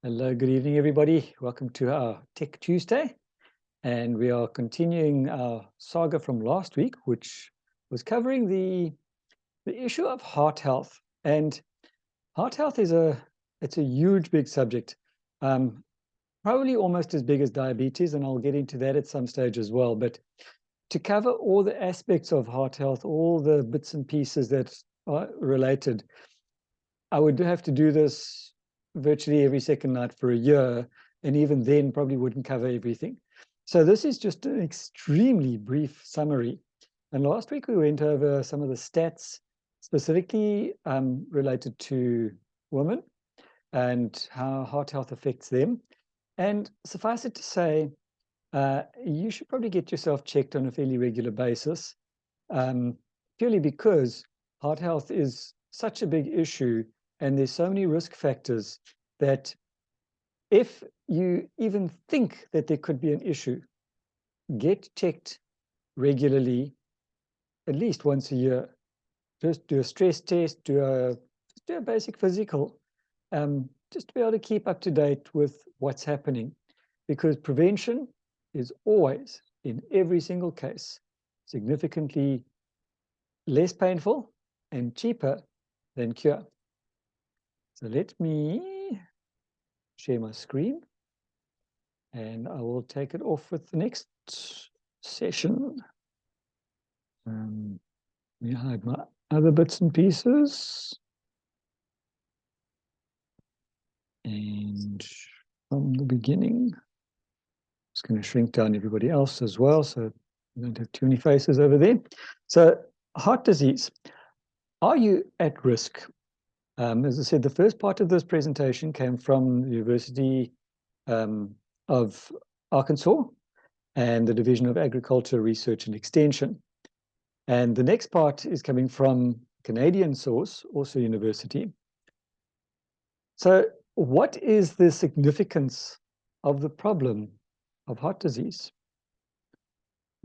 Hello, good evening, everybody. Welcome to our Tech Tuesday. And we are continuing our saga from last week, which was covering the issue of heart health. And heart health is it's a huge, big subject, probably almost as big as diabetes, and I'll get into that at some stage as well. But to cover all the aspects of heart health, all the bits and pieces that are related, I would have to do this virtually every second night for a year, and even then probably wouldn't cover everything. So this is just an extremely brief summary. And last week we went over some of the stats specifically related to women and how heart health affects them. And suffice it to say, you should probably get yourself checked on a fairly regular basis, purely because heart health is such a big issue and there's so many risk factors that if you even think that there could be an issue, get checked regularly, at least once a year. Just do a stress test, do a basic physical, just to be able to keep up to date with what's happening. Because prevention is always, in every single case, significantly less painful and cheaper than cure. So let me share my screen and I will take it off with the next session. Let me hide my other bits and pieces. And from the beginning, just going to shrink down everybody else as well, so I don't have too many faces over there. So heart disease. Are you at risk? As I said, the first part of this presentation came from the University of Arkansas and the Division of Agriculture, Research and Extension. And the next part is coming from Canadian source, also university. So what is the significance of the problem of heart disease?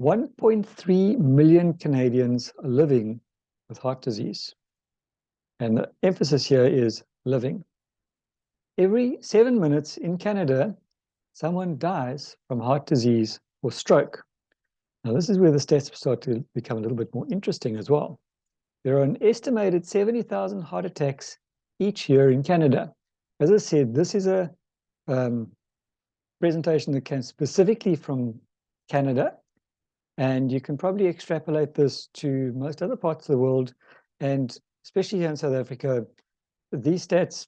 1.3 million Canadians are living with heart disease. And the emphasis here is living. Every 7 minutes in Canada, someone dies from heart disease or stroke. Now, this is where the stats start to become a little bit more interesting as well. There are an estimated 70,000 heart attacks each year in Canada. As I said, this is a presentation that came specifically from Canada, and you can probably extrapolate this to most other parts of the world, and especially here in South Africa, these stats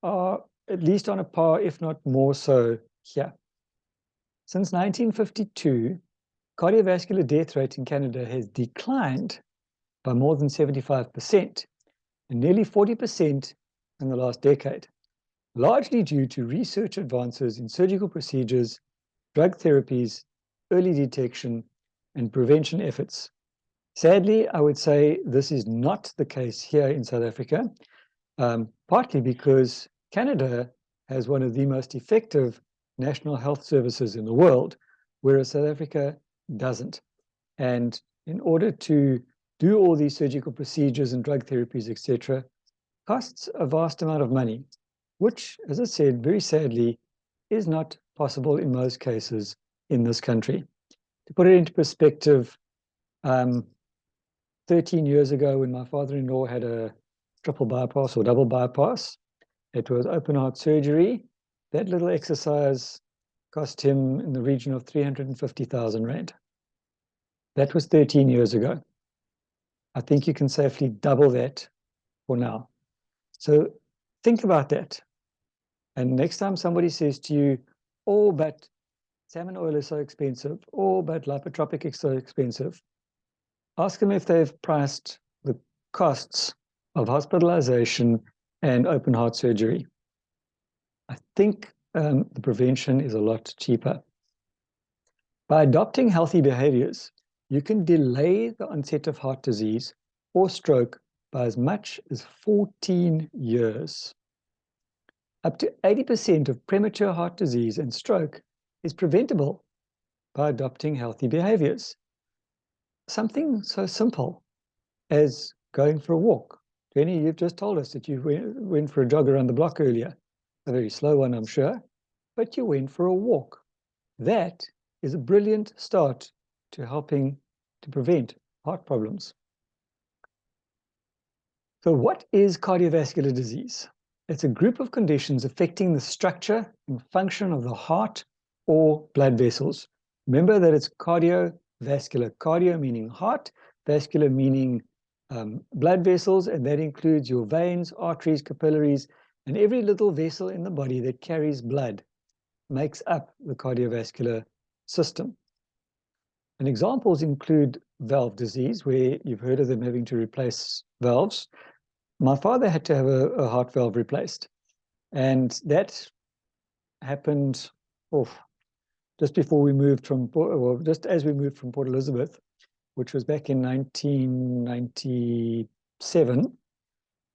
are at least on a par, if not more so, here. Since 1952, cardiovascular death rate in Canada has declined by more than 75%, and nearly 40% in the last decade, largely due to research advances in surgical procedures, drug therapies, early detection, and prevention efforts. Sadly, I would say this is not the case here in South Africa, partly because Canada has one of the most effective national health services in the world, whereas South Africa doesn't. And in order to do all these surgical procedures and drug therapies, etc., costs a vast amount of money, which, as I said, very sadly, is not possible in most cases in this country. To put it into perspective, 13 years ago, when my father-in-law had a triple bypass or double bypass, it was open heart surgery. That little exercise cost him in the region of 350,000 Rand. That was 13 years ago. I think you can safely double that for now. So think about that. And next time somebody says to you, oh, but salmon oil is so expensive, oh, but lipotropic is so expensive, ask them if they've priced the costs of hospitalization and open heart surgery. I think the prevention is a lot cheaper. By adopting healthy behaviors, you can delay the onset of heart disease or stroke by as much as 14 years. Up to 80% of premature heart disease and stroke is preventable by adopting healthy behaviors. Something so simple as going for a walk. Jenny, you've just told us that you went for a jog around the block earlier. a very slow one, I'm sure, but you went for a walk. That is a brilliant start to helping to prevent heart problems. So what is cardiovascular disease? It's a group of conditions affecting the structure and function of the heart or blood vessels. Remember that it's cardiovascular. Cardio meaning heart, vascular meaning blood vessels, and that includes your veins, arteries, capillaries, and every little vessel in the body that carries blood makes up the cardiovascular system. And examples include valve disease, where you've heard of them having to replace valves. My father had to have a heart valve replaced, and that happened just before we moved from, well, just as we moved from Port Elizabeth, which was back in 1997.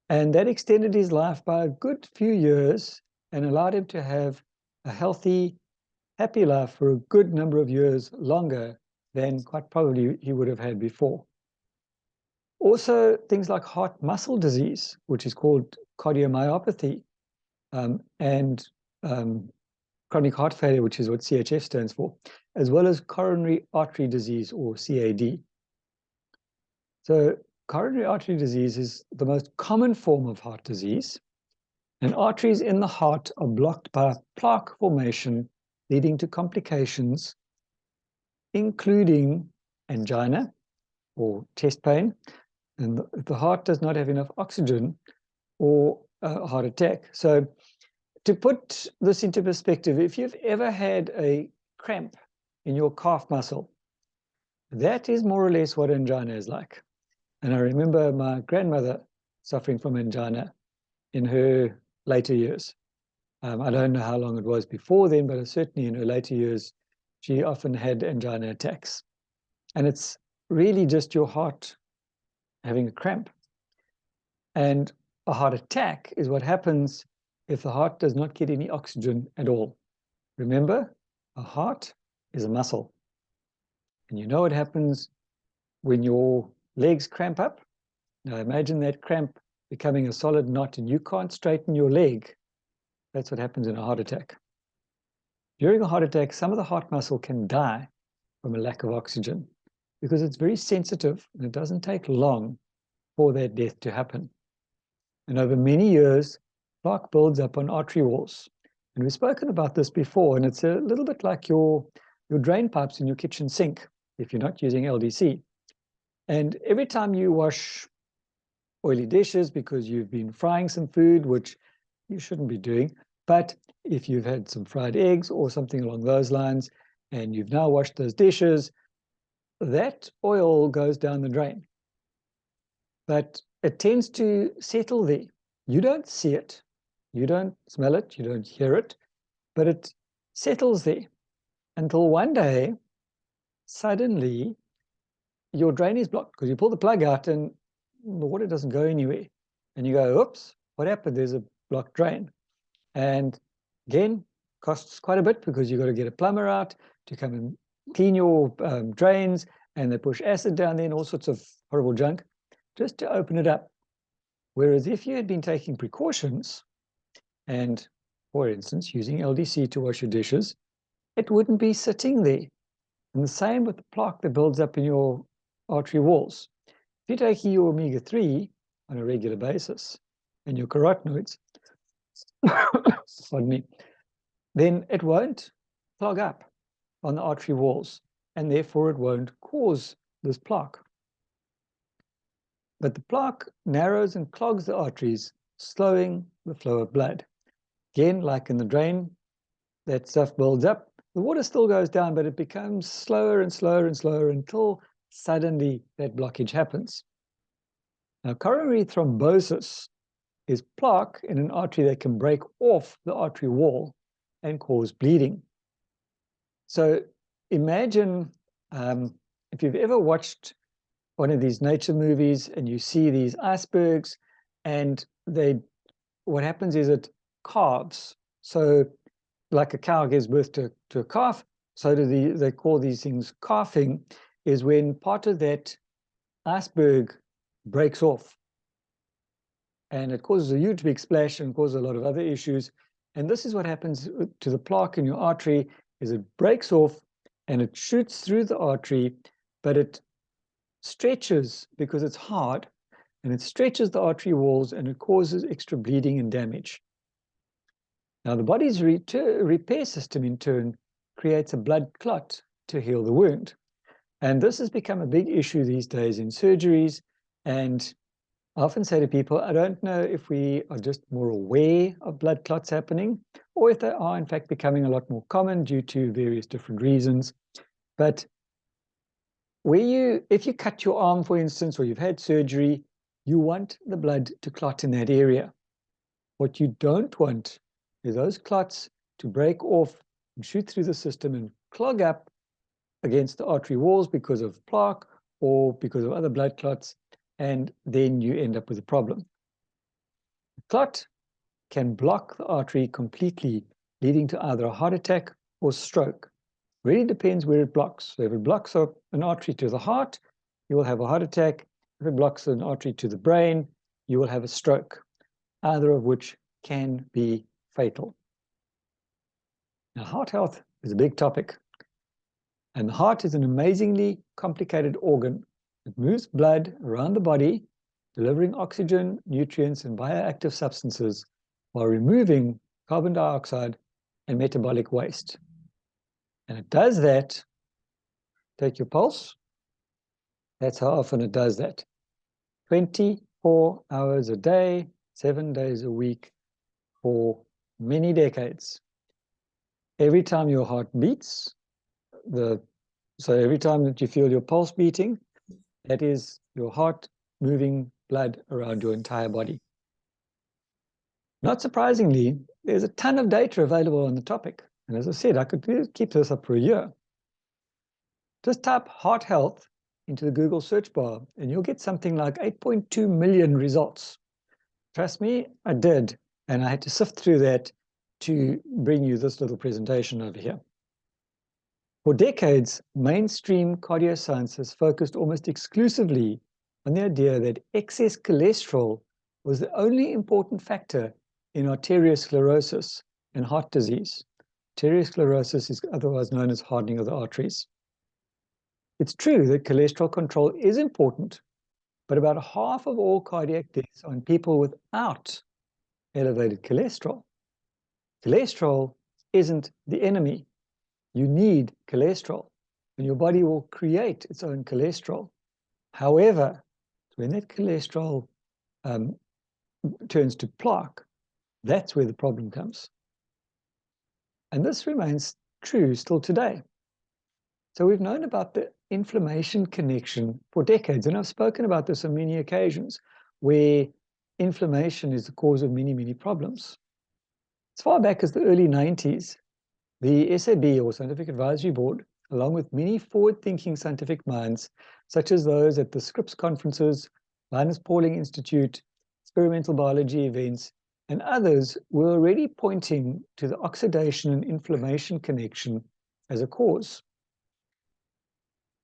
And that extended his life by a good few years and allowed him to have a healthy, happy life for a good number of years longer than quite probably he would have had before. Also, things like heart muscle disease, which is called cardiomyopathy, and chronic heart failure, which is what CHF stands for, as well as coronary artery disease, or CAD. So coronary artery disease is the most common form of heart disease, and arteries in the heart are blocked by plaque formation, leading to complications, including angina or chest pain, and the heart does not have enough oxygen, or a heart attack. So to put this into perspective, if you've ever had a cramp in your calf muscle, that is more or less what angina is like. And I remember my grandmother suffering from angina in her later years. I don't know how long it was before then, but certainly in her later years, she often had angina attacks. And it's really just your heart having a cramp. And a heart attack is what happens if the heart does not get any oxygen at all. Remember, a heart is a muscle. And you know what happens when your legs cramp up? Now imagine that cramp becoming a solid knot and you can't straighten your leg. That's what happens in a heart attack. During a heart attack, some of the heart muscle can die from a lack of oxygen because it's very sensitive and it doesn't take long for that death to happen. And over many years, plaque builds up on artery walls. And we've spoken about this before, and it's a little bit like your drain pipes in your kitchen sink if you're not using LDC. And every time you wash oily dishes because you've been frying some food, which you shouldn't be doing, but if you've had some fried eggs or something along those lines, and you've now washed those dishes, that oil goes down the drain. But it tends to settle there. You don't see it, you don't smell it, you don't hear it, but it settles there until one day, suddenly, your drain is blocked because you pull the plug out and the water doesn't go anywhere. And you go, oops, what happened? There's a blocked drain. And again, costs quite a bit because you've got to get a plumber out to come and clean your drains, and they push acid down there and all sorts of horrible junk just to open it up. Whereas if you had been taking precautions and, for instance, using LDC to wash your dishes, it wouldn't be sitting there. And the same with the plaque that builds up in your artery walls. If you're taking your omega-3 on a regular basis and your carotenoids, pardon me, then it won't clog up on the artery walls, and therefore it won't cause this plaque. But the plaque narrows and clogs the arteries, slowing the flow of blood. Again, like in the drain, that stuff builds up. The water still goes down, but it becomes slower and slower and slower until suddenly that blockage happens. Now, coronary thrombosis is plaque in an artery that can break off the artery wall and cause bleeding. So imagine if you've ever watched one of these nature movies and you see these icebergs, and what happens is it calves. So like a cow gives birth to a calf, so they call these things calving, is when part of that iceberg breaks off. And it causes a huge big splash and causes a lot of other issues. And this is what happens to the plaque in your artery, is it breaks off and it shoots through the artery, but it stretches because it's hard, and it stretches the artery walls and it causes extra bleeding and damage. Now, the body's repair system, in turn, creates a blood clot to heal the wound. And this has become a big issue these days in surgeries. And I often say to people, I don't know if we are just more aware of blood clots happening, or if they are, in fact, becoming a lot more common due to various different reasons. But if you cut your arm, for instance, or you've had surgery, you want the blood to clot in that area. What you don't want is those clots to break off and shoot through the system and clog up against the artery walls because of plaque or because of other blood clots, and then you end up with a problem. The clot can block the artery completely, leading to either a heart attack or stroke. Really depends where it blocks. So if it blocks an artery to the heart, you will have a heart attack. If it blocks an artery to the brain, you will have a stroke, either of which can be fatal. Now, heart health is a big topic. And the heart is an amazingly complicated organ. It moves blood around the body, delivering oxygen, nutrients, and bioactive substances while removing carbon dioxide and metabolic waste. And it does that. Take your pulse. That's how often it does that. 24 hours a day, 7 days a week for many decades. Every time your heart beats, so every time that you feel your pulse beating, that is your heart moving blood around your entire body. Not surprisingly, there's a ton of data available on the topic. And as I said, I could keep this up for a year. Just type heart health into the Google search bar, and you'll get something like 8.2 million results. Trust me, I did. And I had to sift through that to bring you this little presentation over here. For decades, mainstream cardioscience has focused almost exclusively on the idea that excess cholesterol was the only important factor in arteriosclerosis and heart disease. Arteriosclerosis is otherwise known as hardening of the arteries. It's true that cholesterol control is important, but about half of all cardiac deaths are in people without elevated cholesterol. Cholesterol isn't the enemy. You need cholesterol, and your body will create its own cholesterol. However, when that cholesterol turns to plaque, that's where the problem comes. And this remains true still today. So we've known about the inflammation connection for decades, and I've spoken about this on many occasions, where inflammation is the cause of many, many problems. As far back as the early 90s, the SAB, or Scientific Advisory Board, along with many forward-thinking scientific minds, such as those at the Scripps conferences, Linus Pauling Institute, experimental biology events, and others, were already pointing to the oxidation and inflammation connection as a cause.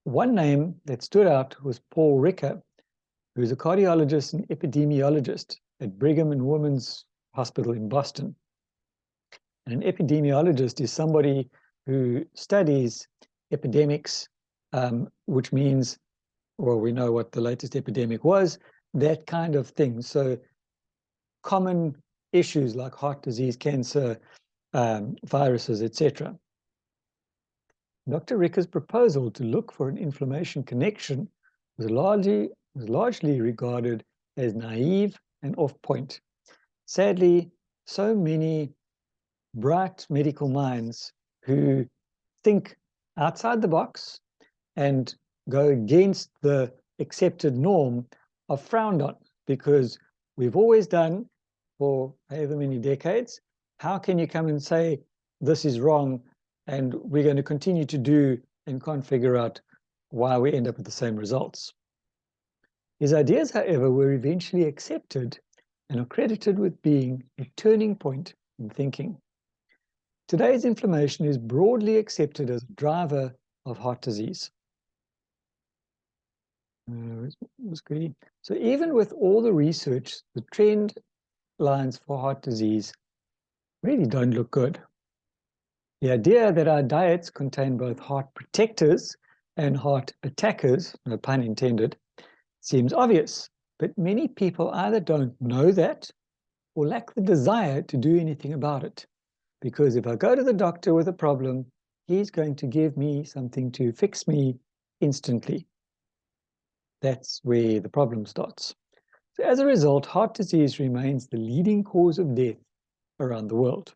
One name that stood out was Paul Ricker, who is a cardiologist and epidemiologist at Brigham and Women's Hospital in Boston. And an epidemiologist is somebody who studies epidemics, which means, well, we know what the latest epidemic was, that kind of thing. So common issues like heart disease, cancer, viruses, etc. Dr. Ricker's proposal to look for an inflammation connection was largely regarded as naive and off-point. Sadly, so many bright medical minds who think outside the box and go against the accepted norm are frowned on, because we've always done for however many decades. How can you come and say this is wrong and we're going to continue to do and can't figure out why we end up with the same results? His ideas, however, were eventually accepted and are credited with being a turning point in thinking. Today's inflammation is broadly accepted as a driver of heart disease. So even with all the research, the trend lines for heart disease really don't look good. The idea that our diets contain both heart protectors and heart attackers, no pun intended, seems obvious, but many people either don't know that or lack the desire to do anything about it. Because if I go to the doctor with a problem, he's going to give me something to fix me instantly. That's where the problem starts. So as a result, heart disease remains the leading cause of death around the world.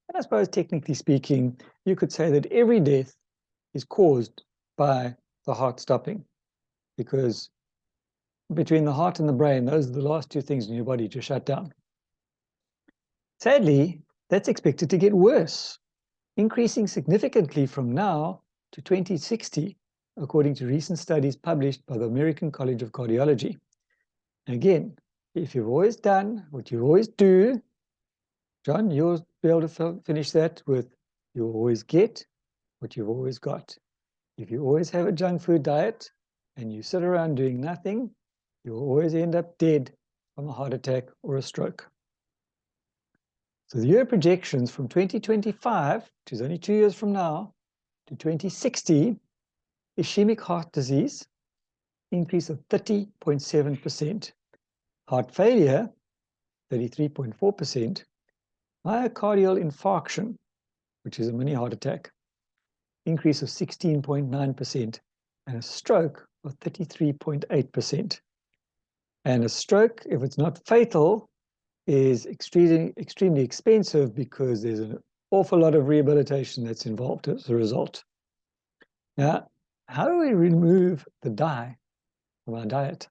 And I suppose technically speaking, you could say that every death is caused by the heart stopping, because between the heart and the brain, those are the last two things in your body to shut down. Sadly, that's expected to get worse, increasing significantly from now to 2060, according to recent studies published by the American College of Cardiology. And again, if you've always done what you always do, John, you'll be able to finish that with, you always get what you've always got. If you always have a junk food diet and you sit around doing nothing, you'll always end up dead from a heart attack or a stroke. So the year projections from 2025, which is only 2 years from now, to 2060, ischemic heart disease, increase of 30.7%. Heart failure, 33.4%. Myocardial infarction, which is a mini heart attack, increase of 16.9%. And a stroke of 33.8%. And a stroke, if it's not fatal, is extremely expensive because there's an awful lot of rehabilitation that's involved as a result. Now, how do we remove the dye from our diet?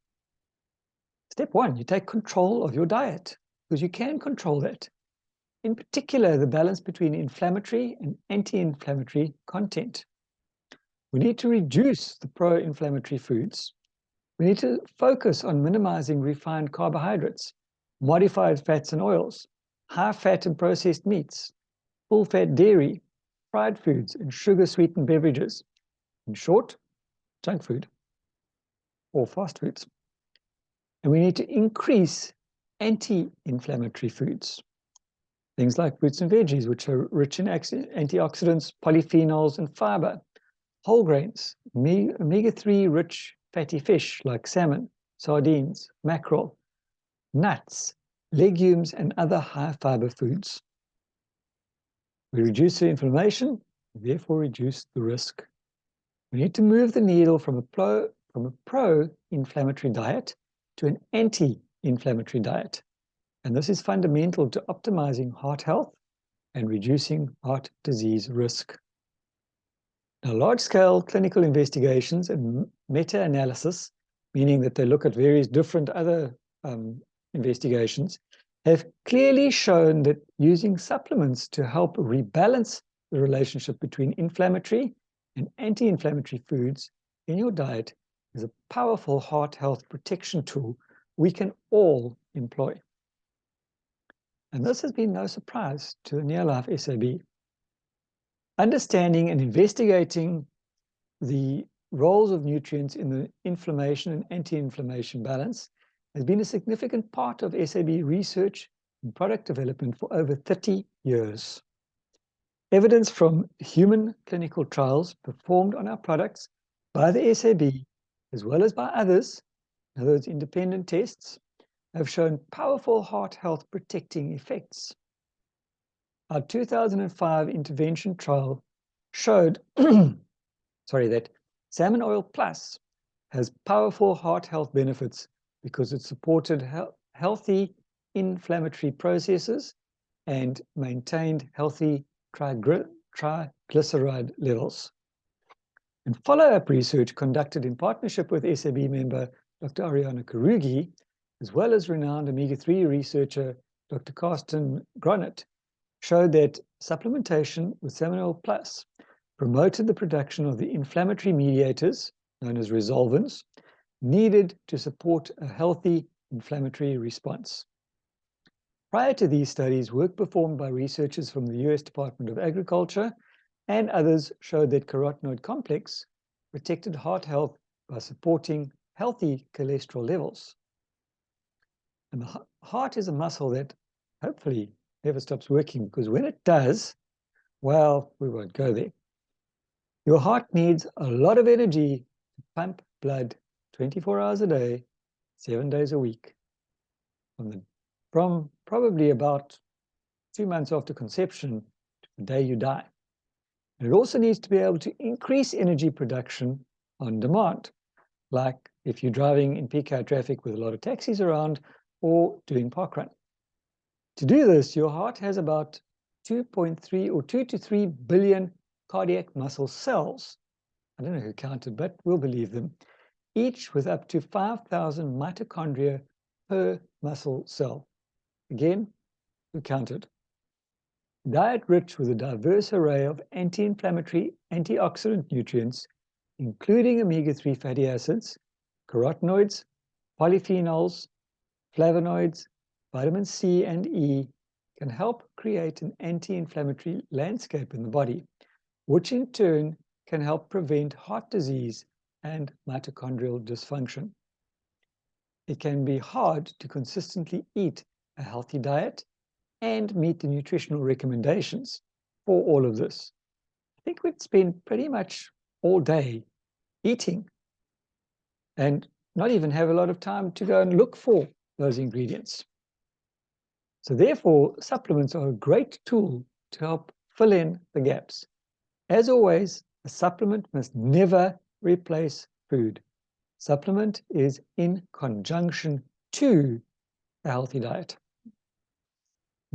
Step one, you take control of your diet, because you can control that. In particular, the balance between inflammatory and anti-inflammatory content. We need to reduce the pro-inflammatory foods. We need to focus on minimizing refined carbohydrates, modified fats and oils, high fat and processed meats, full fat dairy, fried foods, and sugar sweetened beverages. In short, junk food or fast foods. And we need to increase anti-inflammatory foods. Things like fruits and veggies, which are rich in antioxidants, polyphenols, and fiber. Whole grains, omega-3 rich fatty fish like salmon, sardines, mackerel, nuts, legumes, and other high fiber foods. We reduce the inflammation, therefore reduce the risk. We need to move the needle from a pro-inflammatory diet to an anti-inflammatory diet. And this is fundamental to optimizing heart health and reducing heart disease risk. Now, large-scale clinical investigations and meta-analysis, meaning that they look at various different other investigations, have clearly shown that using supplements to help rebalance the relationship between inflammatory and anti-inflammatory foods in your diet is a powerful heart health protection tool we can all employ. And this has been no surprise to the Neolife SAB. Understanding and investigating the roles of nutrients in the inflammation and anti-inflammation balance has been a significant part of SAB research and product development for over 30 years. Evidence from human clinical trials performed on our products by the SAB, as well as by others, in other words, independent tests, have shown powerful heart health protecting effects. Our 2005 intervention trial showed that Salmon Oil Plus has powerful heart health benefits because it supported healthy inflammatory processes and maintained healthy triglyceride levels. And follow-up research conducted in partnership with SAB member Dr. Ariana Karugi, as well as renowned omega-3 researcher Dr. Karsten Gronert, showed that supplementation with Salmon Oil Plus promoted the production of the inflammatory mediators, known as resolvins, needed to support a healthy inflammatory response. Prior to these studies, work performed by researchers from the US Department of Agriculture and others showed that carotenoid complex protected heart health by supporting healthy cholesterol levels. And the heart is a muscle that hopefully never stops working, because when it does, well, we won't go there. Your heart needs a lot of energy to pump blood 24 hours a day, 7 days a week. From probably about 2 months after conception to the day you die. And it also needs to be able to increase energy production on demand, like if you're driving in peak hour traffic with a lot of taxis around or doing parkrun. To do this, your heart has about 2.3 or 2 to 3 billion cardiac muscle cells. I don't know who counted, but we'll believe them. Each with up to 5,000 mitochondria per muscle cell. Again, who counted? Diet rich with a diverse array of anti-inflammatory, antioxidant nutrients, including omega-3 fatty acids, carotenoids, polyphenols, flavonoids, vitamin C and E, can help create an anti-inflammatory landscape in the body, which in turn can help prevent heart disease and mitochondrial dysfunction. It can be hard to consistently eat a healthy diet and meet the nutritional recommendations for all of this. I think we'd spend pretty much all day eating and not even have a lot of time to go and look for those ingredients. So therefore, supplements are a great tool to help fill in the gaps. As always, a supplement must never replace food. Supplement is in conjunction to a healthy diet.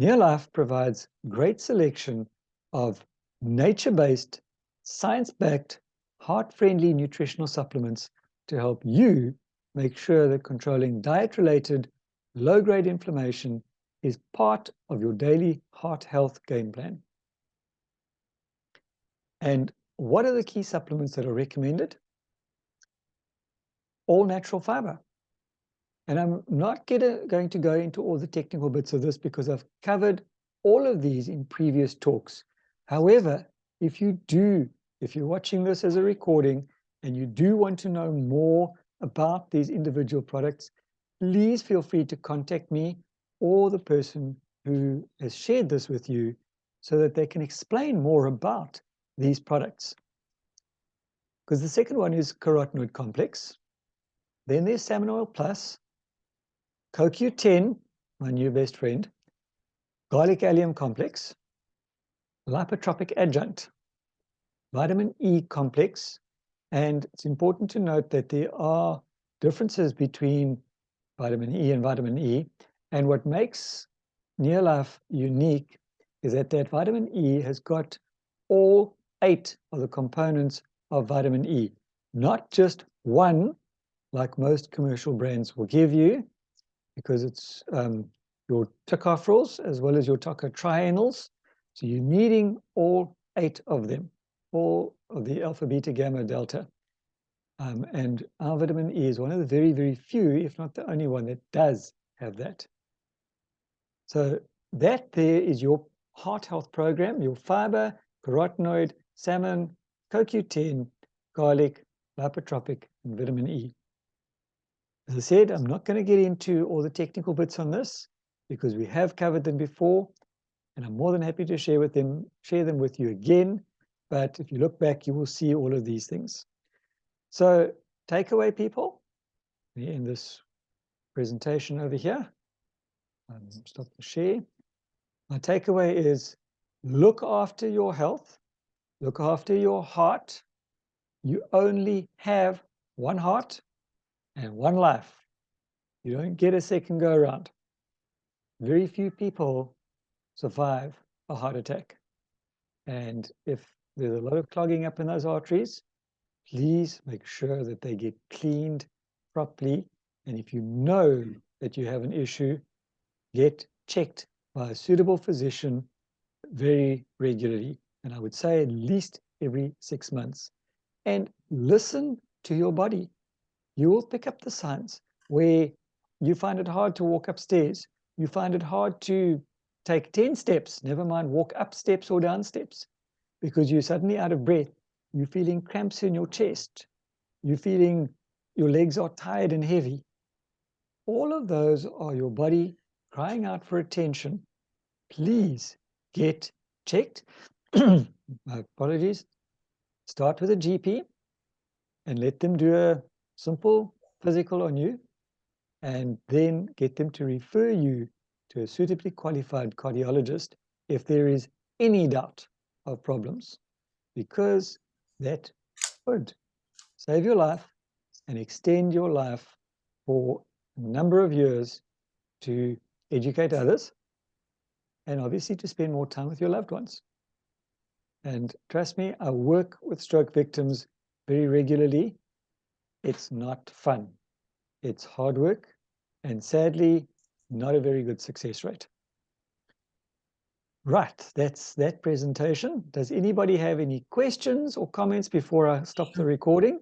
Neolife provides great selection of nature-based, science-backed, heart-friendly nutritional supplements to help you make sure that controlling diet-related low-grade inflammation is part of your daily heart health game plan. And what are the key supplements that are recommended? All natural fiber. And I'm not going to go into all the technical bits of this because I've covered all of these in previous talks. However, if you're watching this as a recording and you do want to know more about these individual products, please feel free to contact me or the person who has shared this with you so that they can explain more about these products. Because the second one is carotenoid complex. Then there's salmon oil plus, CoQ10, my new best friend, garlic allium complex, lipotropic adjunct, vitamin E complex, and it's important to note that there are differences between vitamin E and vitamin E, and what makes Neolife unique is that vitamin E has got all 8 of the components of vitamin E, not just one like most commercial brands will give you, because it's your tocopherols as well as your tocotrienols. So you're needing all 8 of them, all of the alpha, beta, gamma, delta. And our vitamin E is one of the very, very few, if not the only one, that does have that. So that there is your heart health program, your fiber, carotenoid, salmon, CoQ10, garlic, lipotropic, and vitamin E. As I said, I'm not going to get into all the technical bits on this because we have covered them before, and I'm more than happy to share them with you again. But if you look back, you will see all of these things. So takeaway, people, in this presentation over here, stop the share. My takeaway is look after your health, look after your heart. You only have one heart and one life. You don't get a second go around. Very few people survive a heart attack. And if there's a lot of clogging up in those arteries, please make sure that they get cleaned properly. And if you know that you have an issue, get checked by a suitable physician very regularly. And I would say at least every 6 months. And listen to your body. You will pick up the signs where you find it hard to walk upstairs. You find it hard to take 10 steps, never mind walk up steps or down steps, because you're suddenly out of breath. You're feeling cramps in your chest. You're feeling your legs are tired and heavy. All of those are your body crying out for attention. please get checked. My apologies. Start with a GP and let them do a simple physical on you, and then get them to refer you to a suitably qualified cardiologist if there is any doubt of problems, because that would save your life and extend your life for a number of years, to educate others, and obviously to spend more time with your loved ones. And trust me, I work with stroke victims very regularly. It's not fun. It's hard work, and sadly, not a very good success rate. Right, that's that presentation. Does anybody have any questions or comments before I stop the recording?